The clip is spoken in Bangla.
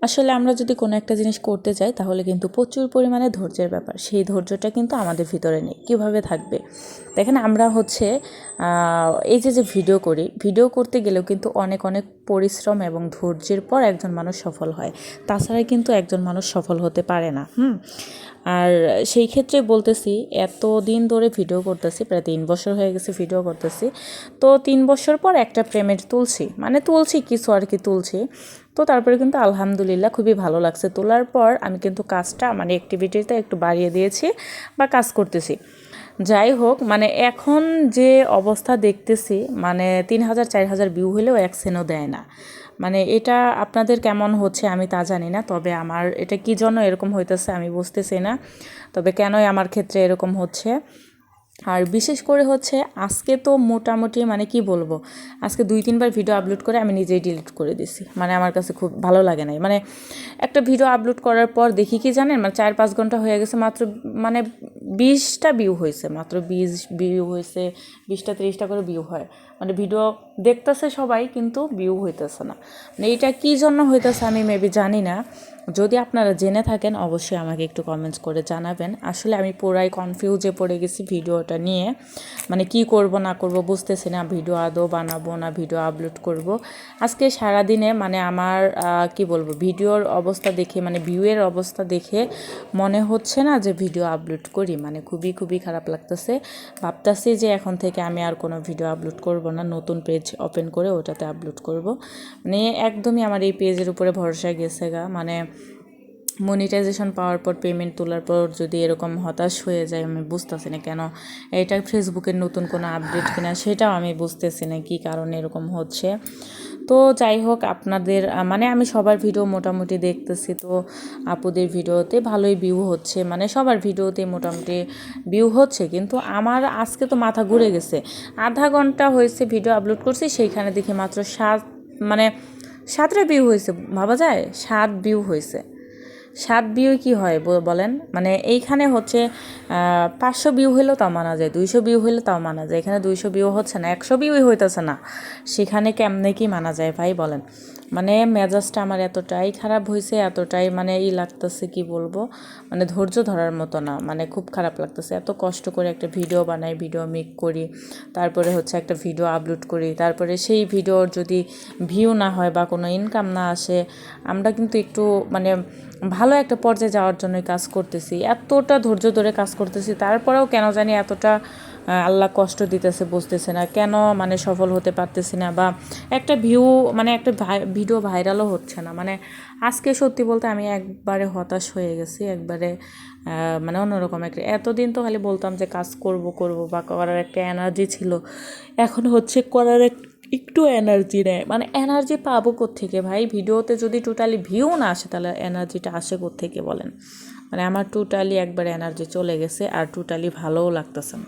আসলে আমরা যদি কোনো একটা জিনিস করতে চাই তাহলে কিন্তু প্রচুর পরিমাণে ধৈর্যের ব্যাপার, সেই ধৈর্যটা কিন্তু আমাদের ভিতরে নেই। কীভাবে থাকবে? দেখেন, আমরা হচ্ছে এই যে ভিডিও করি, ভিডিও করতে গেলেও কিন্তু অনেক অনেক পরিশ্রম এবং ধৈর্যের পর একজন মানুষ সফল হয়, তাছাড়া কিন্তু একজন মানুষ সফল হতে পারে না। আর সেই ক্ষেত্রে বলতেছি, এত দিন ধরে ভিডিও করতেছি, প্রায় 3 বছর হয়ে গেছে ভিডিও করতেছি। তো 3 বছর পর একটা পেমেন্ট তুলছি কিছু আর কি তুলছি। তো তারপরে কিন্তু আলহামদুলিল্লাহ খুবই ভালো লাগছে। তোলার পর আমি কিন্তু কাজটা অ্যাক্টিভিটিতে একটু বাড়িয়ে দিয়েছি বা কাজ করতেছি। যাই হোক, এখন যে অবস্থা দেখতেছি, 3000 4000 ভিউ হলেও 1 সেন্টও দেয় না। এটা আপনাদের কেমন হচ্ছে আমি তা জানি না, তবে আমার এটা কী জন্য এরকম হইতেছে আমি বুঝতেছি না, তবে কেনই আমার ক্ষেত্রে এরকম হচ্ছে। আর বিশেষ করে হচ্ছে আজকে তো মোটামুটি কি বলবো, আজকে 2-3 বার ভিডিও আপলোড করে আমি নিজেই ডিলিট করে দিছি। আমার কাছে খুব ভালো লাগে নাই। একটা ভিডিও আপলোড করার পর দেখি কি জানেন, 4-5 ঘন্টা হয়ে গেছে, মাত্র 20টা ভিউ হয়েছে, মাত্র 20 ভিউ হয়েছে, 20টা 30টা করে ভিউ হয়। ভিডিও দেখতেছে সবাই কিন্তু ভিউ হইতেছে না। এইটা কী জন্য হইতেছে আমি মেবি জানি না। যদি আপনারা জেনে থাকেন অবশ্যই আমাকে একটু কমেন্টস করে জানাবেন। আসলে আমি পুরাই কনফিউজে পড়ে গেছি ভিডিওটা নিয়ে, কি করব না করব বুঝতেছি না। ভিডিও আদৌ বানাবো না ভিডিও আপলোড করব। আজকে সারাদিনে আমার কি বলবো, ভিডিওর অবস্থা দেখে ভিউয়ের অবস্থা দেখে মনে হচ্ছে না যে ভিডিও আপলোড করি। খুবই খুবই খারাপ লাগতেছে। ভাবতেছি যে এখন থেকে আমি আর কোনো ভিডিও আপলোড করব না, নতুন পেজ ওপেন করে ওটাতে আপলোড করব। একদমই আমার এই পেজের উপরে ভরসা গেছে গা। মনিটাইজেশন পাওয়ার পর, পেমেন্ট তোলার পর যদি এরকম হতাশ হয়ে যায়, আমি বুঝতেছি না কেন। এটা ফেসবুকের নতুন কোনো আপডেট কিনা সেটাও আমি বুঝতেছি না কী কারণে এরকম হচ্ছে। তো যাই হোক, আপনাদের আমি সবার ভিডিও মোটামুটি দেখতেছি, তো আপুদের ভিডিওতে ভালোই ভিউ হচ্ছে, সবার ভিডিওতে মোটামুটি ভিউ হচ্ছে, কিন্তু আমার আজকে তো মাথা ঘুরে গেছে। আধা ঘন্টা হয়েছে ভিডিও আপলোড করছি, সেইখানে দেখি মাত্র 7টা ভিউ হয়েছে। ভাবা যায়, 7 ভিউ হয়েছে। 7 ভিউ কি হয় বলেন? এইখানে হচ্ছে 500 ভিউ হইলেও তাও মানা যায়, 200 ভিউ হইলে তাও মানা যায়। এখানে 200 ভিউ হচ্ছে না, 100 ভিউই হইতেছে না। সেখানে কেমনে কি মানা যায় ভাই বলেন? মেজাজটা আমার এতটাই খারাপ হয়েছে, এতটাই লাগতেছে, কি বলবো, ধৈর্য ধরার মতো না। খুব খারাপ লাগতেছে। এত কষ্ট করে একটা ভিডিও বানাই, ভিডিও মেক করি, তারপরে হচ্ছে একটা ভিডিও আপলোড করি, তারপরে সেই ভিডিওর যদি ভিউ না হয় বা কোনো ইনকাম না আসে, আমরা কিন্তু একটু ভালো একটা পর্যায়ে যাওয়ার জন্যই কাজ করতেছি, এতটা ধৈর্য ধরে কাজ করতেছি, তারপরেও কেন জানি এতটা আল্লাহ কষ্ট দিতেছে, বুঝতেছে না কেন। সফল হতে পারতেছি না, বা একটা একটা ভিডিও ভাইরালও হচ্ছে না। আজকে সত্যি বলতে আমি একবারে হতাশ হয়ে গেছি, একবারে অন্যরকম একটা। এতদিন তো খালি বলতাম যে কাজ করব বা করার একটা এনার্জি ছিল, এখন হচ্ছে করার একটু এনার্জি নেয়। এনার্জি পাবো কোত্থেকে ভাই? ভিডিওতে যদি টোটালি ভিউ না আসে তাহলে এনার্জিটা আসে কোত্থেকে বলেন? আমার টোটালি একবার এনার্জি চলে গেছে, আর টোটালি ভালোও লাগতেছে না।